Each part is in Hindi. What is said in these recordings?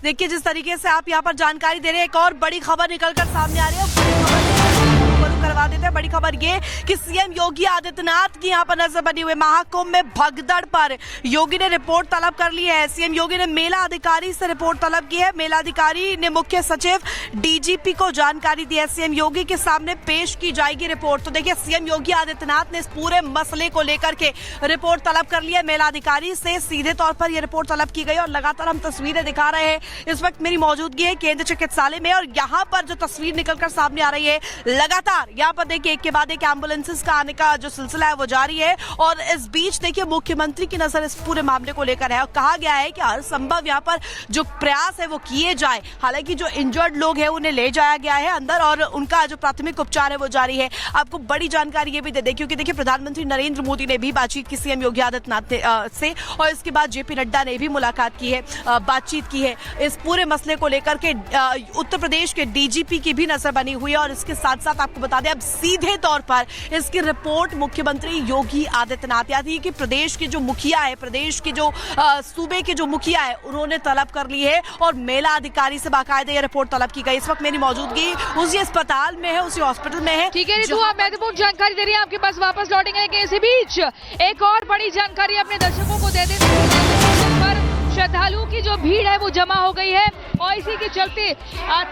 देखिए जिस तरीके से आप यहाँ पर जानकारी दे रहे हैं, एक और बड़ी खबर निकलकर सामने आ रही है। करवा देते हैं। बड़ी खबर ये कि सीएम योगी आदित्यनाथ की यहाँ पर नजर बनी हुई महाकुंभ में भगदड़ पर योगी ने रिपोर्ट तलब कर ली है। सीएम योगी ने मेला अधिकारी से रिपोर्ट तलब की है। मेला अधिकारी ने मुख्य सचिव डीजीपी को जानकारी दी है। सीएम योगी के सामने पेश की जाएगी रिपोर्ट। तो देखिए सीएम योगी आदित्यनाथ ने इस पूरे मसले को लेकर के रिपोर्ट तलब कर ली है। मेला अधिकारी से सीधे तौर पर यह रिपोर्ट तलब की गई और लगातार हम तस्वीरें दिखा रहे हैं। इस वक्त मेरी मौजूदगी है केंद्र चिकित्सालय में और यहाँ पर जो तस्वीर निकलकर सामने आ रही है, लगातार यहाँ पर देखिए एक के बाद एक एम्बुलेंसेस का आने का जो सिलसिला है वो जारी है। और इस बीच देखिए मुख्यमंत्री की नजर इस पूरे मामले को लेकर है और कहा गया है कि हर संभव यहाँ पर जो प्रयास है वो किए जाए। हालांकि जो इंजर्ड लोग हैं उन्हें ले जाया गया है अंदर और उनका जो प्राथमिक उपचार है वो जारी है। आपको बड़ी जानकारी ये भी दे दें क्योंकि देखिए प्रधानमंत्री नरेंद्र मोदी ने भी बातचीत की सीएम योगी आदित्यनाथ से और इसके बाद जेपी नड्डा ने भी मुलाकात की है, बातचीत की है। इस पूरे मसले को लेकर के उत्तर प्रदेश के डीजीपी की भी नजर बनी हुई है और इसके साथ साथ आपको बता दें अब सीधे तौर पर इसकी रिपोर्ट मुख्यमंत्री योगी आदित्यनाथ यानी कि प्रदेश के जो मुखिया है, प्रदेश के जो सूबे के जो मुखिया है उन्होंने तलब कर ली है और मेला अधिकारी से बाकायदा ये रिपोर्ट तलब की गई। इस वक्त मेरी मौजूदगी उसी अस्पताल में है, उसी हॉस्पिटल में है। ठीक है रितु, आप महत्वपूर्ण जानकारी दे रही हैं, आपके पास वापस लौटेंगे। इसी बीच एक और बड़ी जानकारी अपने दर्शकों को दे दें। श्रद्धालुओं की जो भीड़ है वो जमा हो गई है और इसी के चलते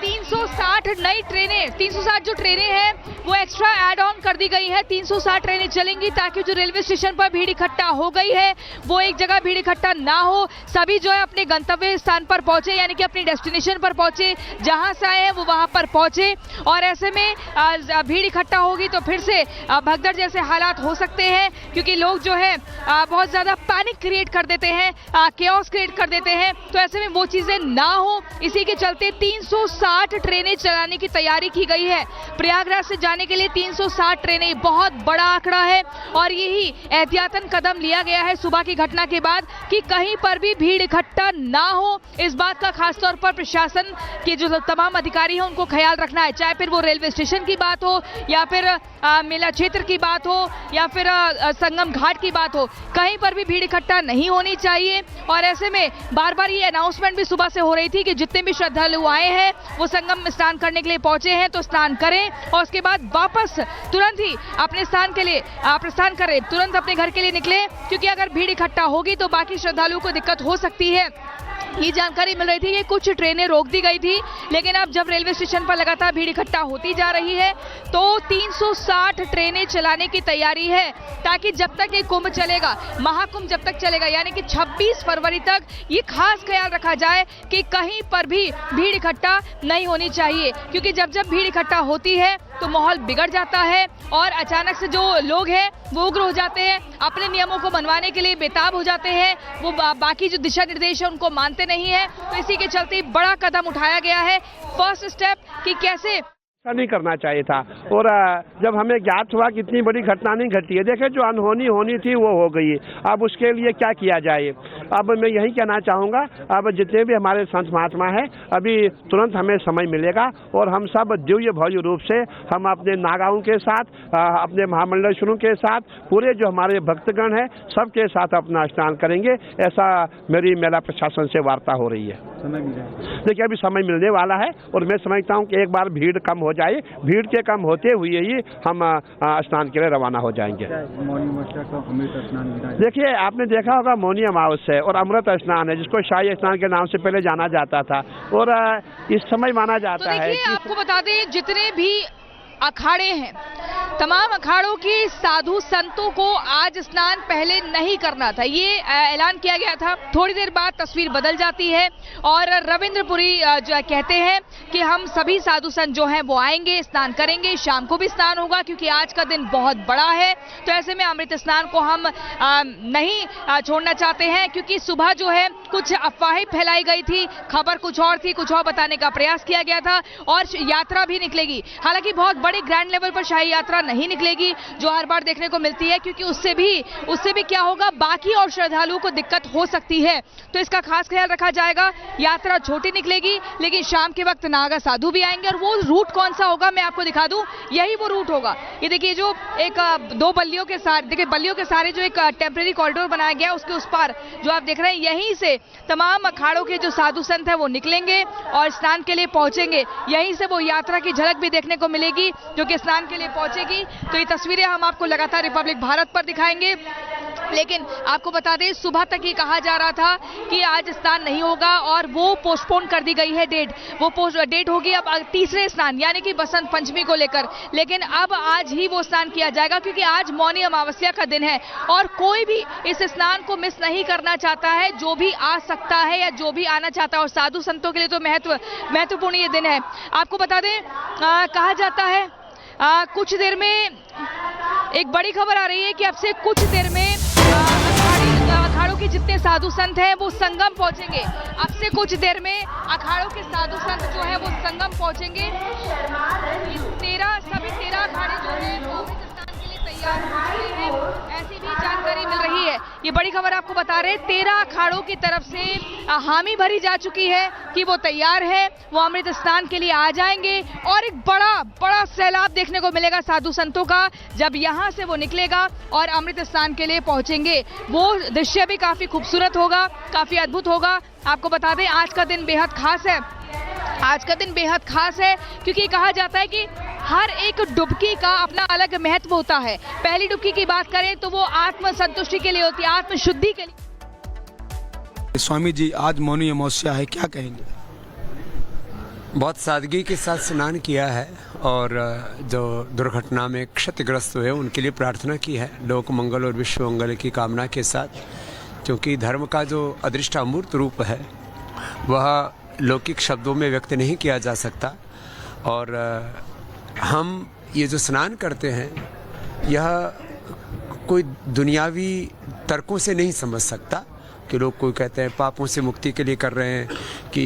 360 नई ट्रेनें, 360 जो ट्रेनें हैं वो एक्स्ट्रा ऐड ऑन कर दी गई है। 360 ट्रेनें चलेंगी ताकि जो रेलवे स्टेशन पर भीड़ इकट्ठा हो गई है वो एक जगह भीड़ इकट्ठा ना हो, सभी जो है अपने गंतव्य स्थान पर पहुंचे यानी कि अपनी डेस्टिनेशन पर पहुंचे, जहां से आए हैं वो वहां पर पहुंचे। और ऐसे में भीड़ इकट्ठा होगी तो फिर से भगदड़ जैसे हालात हो सकते हैं क्योंकि लोग जो है बहुत ज्यादा पैनिक क्रिएट कर देते हैं, केओस क्रिएट कर देते हैं। तो ऐसे में वो चीजें ना हो, इसी के चलते 360 ट्रेनें चलाने की तैयारी की गई है। प्रयागराज से जाने के लिए 360 ट्रेनें बहुत बड़ा आंकड़ा है और यही एहतियातन कदम लिया गया है सुबह की घटना के बाद कि कहीं पर भी भीड़ इकट्ठा ना हो। इस बात का खासतौर पर प्रशासन के जो तमाम अधिकारी हैं उनको ख्याल रखना है, चाहे फिर वो रेलवे स्टेशन की बात हो या फिर मेला क्षेत्र की बात हो या फिर संगम घाट की बात हो, कहीं पर भी भीड़ इकट्ठा नहीं होनी चाहिए। और ऐसे में बार बार ये अनाउंसमेंट भी सुबह से हो रही थी कि जितने भी श्रद्धालु आए हैं वो संगम में स्नान करने के लिए पहुंचे हैं तो स्नान करें और उसके बाद वापस तुरंत ही अपने स्थान के लिए प्रस्थान करें, तुरंत अपने घर के लिए निकले क्योंकि अगर भीड़ इकट्ठा होगी तो बाकी श्रद्धालुओं को दिक्कत हो सकती है। ये जानकारी मिल रही थी कि कुछ ट्रेनें रोक दी गई थी लेकिन अब जब रेलवे स्टेशन पर लगातार भीड़ इकट्ठा होती जा रही है तो 360 ट्रेनें चलाने की तैयारी है ताकि जब तक ये कुंभ चलेगा, महाकुंभ जब तक चलेगा यानी कि 26 फरवरी तक ये खास ख्याल रखा जाए कि कहीं पर भी भीड़ इकट्ठा नहीं होनी चाहिए क्योंकि जब जब भीड़ इकट्ठा होती है तो माहौल बिगड़ जाता है और अचानक से जो लोग हैं वो उग्र हो जाते हैं, अपने नियमों को मनवाने के लिए बेताब हो जाते हैं, वो बाकी जो दिशा निर्देश है उनको मानते नहीं है। तो इसी के चलते बड़ा कदम उठाया गया है, फर्स्ट स्टेप कि कैसे नहीं करना चाहिए था। और जब हमें ज्ञात हुआ कि इतनी बड़ी घटना नहीं घटी है, देखे जो अनहोनी होनी थी वो हो गई। अब उसके लिए क्या किया जाए? अब मैं यही कहना चाहूँगा, अब जितने भी हमारे संत महात्मा हैं अभी तुरंत हमें समय मिलेगा और हम सब दिव्य भव्य रूप से हम अपने नागाओं के साथ, अपने महामंडलेश्वरों के साथ, पूरे जो हमारे भक्तगण हैं सबके साथ अपना स्नान करेंगे, ऐसा मेरी मेला प्रशासन से वार्ता हो रही है। देखिए अभी समय मिलने वाला है और मैं समझता हूँ कि एक बार भीड़ कम हो जाए, भीड़ के कम होते हुए ही हम स्नान के लिए रवाना हो जाएंगे। देखिए आपने देखा होगा मौनी अमावस्या और अमृत स्नान है जिसको शाही स्नान के नाम से पहले जाना जाता था और इस समय माना जाता है कि आपको बता दें जितने भी अखाड़े हैं, तमाम अखाड़ों की साधु संतों को आज स्नान पहले नहीं करना था, ये ऐलान किया गया था। थोड़ी देर बाद तस्वीर बदल जाती है और रविंद्रपुरी जो कहते हैं कि हम सभी साधु संत जो हैं वो आएंगे, स्नान करेंगे, शाम को भी स्नान होगा क्योंकि आज का दिन बहुत बड़ा है। तो ऐसे में अमृत स्नान को हम नहीं छोड़ना चाहते हैं क्योंकि सुबह जो है कुछ अफवाहें फैलाई गई थी, खबर कुछ और थी, कुछ और बताने का प्रयास किया गया था और यात्रा भी निकलेगी। हालांकि बहुत बड़े ग्रैंड लेवल पर शाही यात्रा नहीं निकलेगी जो हर बार देखने को मिलती है, क्योंकि उससे भी क्या होगा, बाकी और श्रद्धालुओं को दिक्कत हो सकती है। तो इसका खास ख्याल रखा जाएगा। यात्रा छोटी निकलेगी, लेकिन शाम के वक्त नागा साधु भी आएंगे, और वो रूट कौन सा होगा मैं आपको दिखा दूं, यही वो रूट होगा। ये देखिए, जो एक दो बल्लियों के साथ, देखिए बल्लियों के सारे जो एक टेम्परेरी कॉरिडोर बनाया गया, उसके उस पार जो आप देख रहे हैं, यहीं से तमाम अखाड़ों के जो साधु संत हैं वो निकलेंगे और स्नान के लिए पहुंचेंगे। यहीं से वो यात्रा की झलक भी देखने को मिलेगी जो कि स्नान के लिए पहुंचेगी। तो ये तस्वीरें हम आपको लगातार रिपब्लिक भारत पर दिखाएंगे। लेकिन आपको बता दें, सुबह तक ही कहा जा रहा था कि आज स्नान नहीं होगा, और वो पोस्टपोन कर दी गई है डेट। वो डेट होगी अब तीसरे स्नान यानी कि बसंत पंचमी को लेकर। लेकिन अब आज ही वो स्नान किया जाएगा, क्योंकि आज मौनी अमावस्या का दिन है और कोई भी इस स्नान को मिस नहीं करना चाहता है, जो भी आ सकता है या जो भी आना चाहता है। और साधु संतों के लिए तो महत्वपूर्ण ये दिन है। आपको बता दें, कहा जाता है कुछ देर में एक बड़ी खबर आ रही है कि अब से कुछ देर में अखाड़ों के जितने साधु संत हैं वो संगम पहुंचेंगे। अब से कुछ देर में अखाड़ों के साधु संत जो है वो संगम पहुंचेंगे। सभी 13 अखाड़े जो है वो स्नान के लिए तैयार हो रहे हैं, ऐसी भी जानकारी मिल रही है। ये बड़ी खबर आपको बता रहे हैं, 13 अखाड़ों की तरफ से हामी भरी जा चुकी है कि वो तैयार है, वो अमृत स्नान के लिए आ जाएंगे। और एक बड़ा सैलाब देखने को मिलेगा साधु संतों का जब यहाँ से वो निकलेगा और अमृत स्नान के लिए पहुंचेंगे। वो दृश्य भी काफी खूबसूरत होगा, काफी अद्भुत होगा। आपको बता दें, आज का दिन बेहद खास है। आज का दिन बेहद खास है क्योंकि कहा जाता है कि हर एक डुबकी का अपना अलग महत्व होता है। पहली डुबकी की बात करें तो वो आत्म संतुष्टि के लिए होती है, आत्म शुद्धि के लिए। स्वामी जी, आज मौनी अमावस्या है, क्या कहेंगे? बहुत सादगी के साथ स्नान किया है और जो दुर्घटना में क्षतिग्रस्त हुए उनके लिए प्रार्थना की है, लोक मंगल और विश्व मंगल की कामना के साथ। क्योंकि धर्म का जो अदृष्ट अमूर्त रूप है वह लौकिक शब्दों में व्यक्त नहीं किया जा सकता। और हम ये जो स्नान करते हैं यह कोई दुनियावी तर्कों से नहीं समझ सकता कि लोग कोई कहते हैं पापों से मुक्ति के लिए कर रहे हैं कि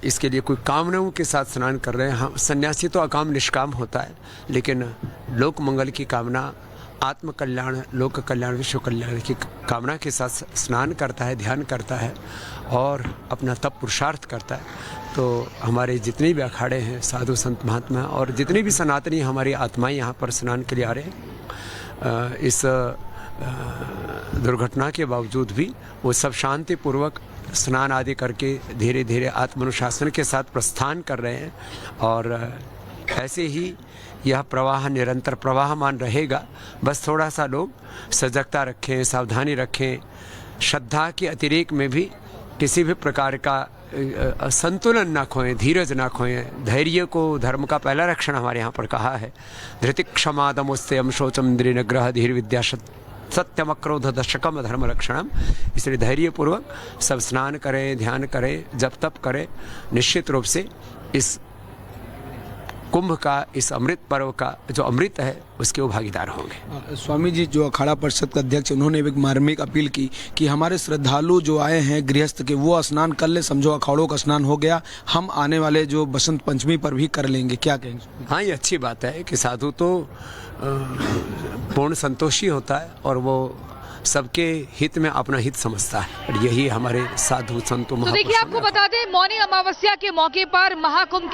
इसके लिए कोई कामनाओं के साथ स्नान कर रहे हैं। हम सन्यासी तो अकाम निष्काम होता है, लेकिन लोक मंगल की कामना, आत्म कल्याण, लोक कल्याण, विश्व कल्याण की कामना के साथ स्नान करता है, ध्यान करता है और अपना तप पुरुषार्थ करता है। तो हमारे जितने भी अखाड़े हैं, साधु संत महात्मा और जितनी भी सनातनी हमारी आत्माएं यहाँ पर स्नान के लिए आ रहे हैं, इस दुर्घटना के बावजूद भी वो सब शांतिपूर्वक स्नान आदि करके धीरे धीरे आत्मानुशासन के साथ प्रस्थान कर रहे हैं। और ऐसे ही यह प्रवाह निरंतर प्रवाहमान रहेगा। बस थोड़ा सा लोग सजगता रखें, सावधानी रखें, श्रद्धा के अतिरेक में भी किसी भी प्रकार का संतुलन ना खोएं, धीरज ना खोएं। धैर्य को धर्म का पहला रक्षण हमारे यहाँ पर कहा है। धृति क्षमा दमोस्तेयम शौचम इंद्रिय निग्रह धीर विद्या सत्यम अक्रोध दशकम धर्म रक्षणम। इसलिए धैर्यपूर्वक सब स्नान करें, ध्यान करें, जप तप करें। निश्चित रूप से इस कुंभ का, इस अमृत पर्व का जो अमृत है उसके वो भागीदार होंगे। स्वामी जी, जो अखाड़ा परिषद का अध्यक्ष, उन्होंने एक मार्मिक अपील की कि हमारे श्रद्धालु जो आए हैं गृहस्थ के, वो स्नान कर ले, समझो अखाड़ों का स्नान हो गया, हम आने वाले जो बसंत पंचमी पर भी कर लेंगे। क्या कहेंगे? हाँ, ये अच्छी बात है कि साधु तो पूर्ण संतोषी होता है और वो सबके हित में अपना हित समझता है, और यही हमारे साधु संतों। तो देखिए, आपको बता दें, मौनी अमावस्या के मौके पर महाकुंभ